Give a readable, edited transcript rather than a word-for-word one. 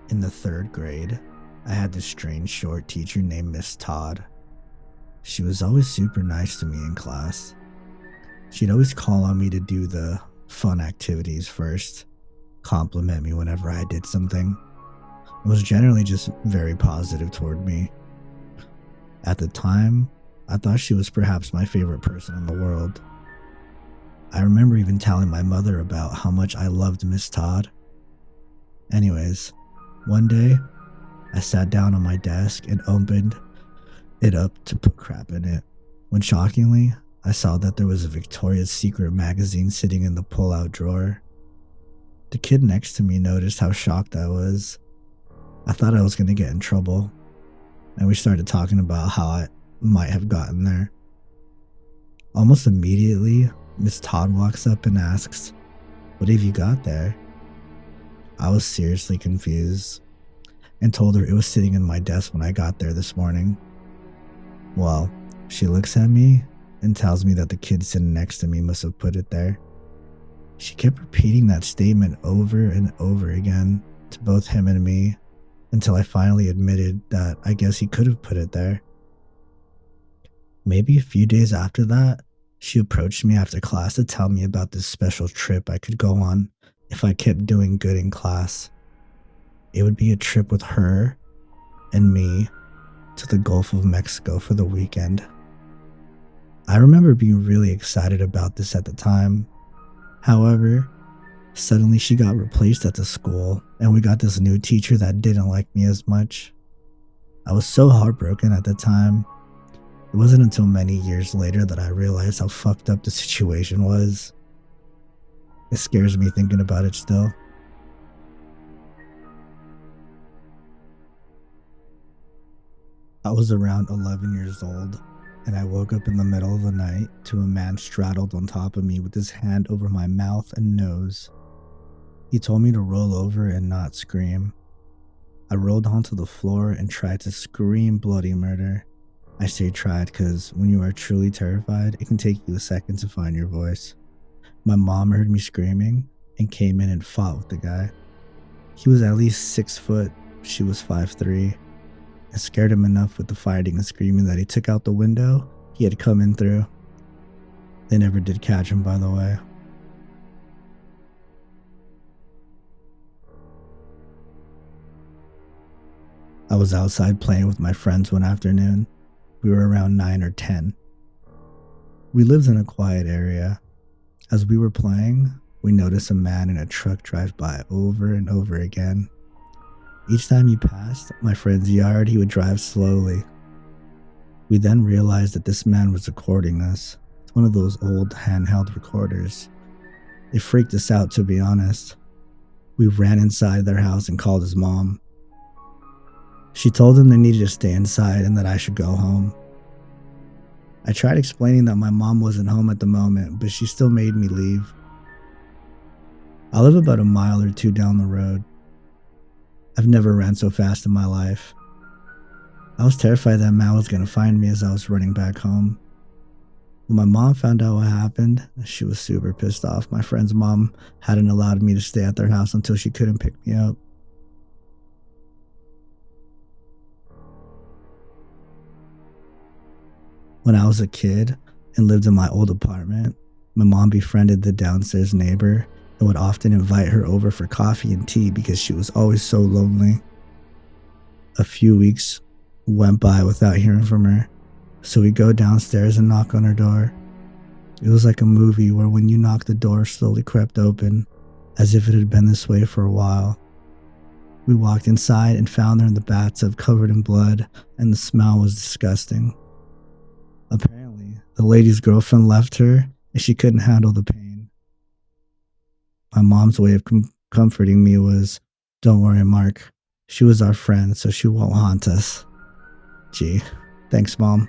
In the third grade, I had this strange short teacher named Miss Todd. She was always super nice to me in class. She'd always call on me to do the fun activities first, compliment me whenever I did something, and was generally just very positive toward me. At the time, I thought she was perhaps my favorite person in the world. I remember even telling my mother about how much I loved Miss Todd. Anyways, one day, I sat down on my desk and opened it up to put crap in it, when shockingly, I saw that there was a Victoria's Secret magazine sitting in the pull-out drawer. The kid next to me noticed how shocked I was. I thought I was going to get in trouble, and we started talking about how I might have gotten there. Almost immediately, Miss Todd walks up and asks, "What have you got there?" I was seriously confused and told her it was sitting in my desk when I got there this morning. Well, she looks at me and tells me that the kid sitting next to me must have put it there. She kept repeating that statement over and over again to both him and me until I finally admitted that I guess he could have put it there. Maybe a few days after that, she approached me after class to tell me about this special trip I could go on if I kept doing good in class. It would be a trip with her and me to the Gulf of Mexico for the weekend. I remember being really excited about this at the time. However, suddenly she got replaced at the school and we got this new teacher that didn't like me as much. I was so heartbroken at the time. It wasn't until many years later that I realized how fucked up the situation was. It scares me thinking about it still. I was around 11 years old, and I woke up in the middle of the night to a man straddled on top of me with his hand over my mouth and nose. He told me to roll over and not scream. I rolled onto the floor and tried to scream bloody murder. I say tried because when you are truly terrified, it can take you a second to find your voice. My mom heard me screaming and came in and fought with the guy. He was at least 6 foot, she was 5'3". I scared him enough with the fighting and screaming that he took out the window he had come in through. They never did catch him, by the way. I was outside playing with my friends one afternoon. We were around 9 or 10. We lived in a quiet area. As we were playing, we noticed a man in a truck drive by over and over again. Each time he passed my friend's yard, he would drive slowly. We then realized that this man was recording us. It's one of those old handheld recorders. It freaked us out, to be honest. We ran inside their house and called his mom. She told him they needed to stay inside and that I should go home. I tried explaining that my mom wasn't home at the moment, but she still made me leave. I live about a mile or two down the road. I've never ran so fast in my life. I was terrified that Mal was going to find me as I was running back home. When my mom found out what happened, she was super pissed off. My friend's mom hadn't allowed me to stay at their house until she couldn't pick me up. When I was a kid and lived in my old apartment, my mom befriended the downstairs neighbor and would often invite her over for coffee and tea because she was always so lonely. A few weeks went by without hearing from her, so we go downstairs and knock on her door. It was like a movie where when you knocked, the door slowly crept open, as if it had been this way for a while. We walked inside and found her in the bathtub covered in blood, and the smell was disgusting. Apparently, the lady's girlfriend left her and she couldn't handle the pain. My mom's way of comforting me was, "Don't worry, Mark. She was our friend, so she won't haunt us." Gee, thanks, Mom.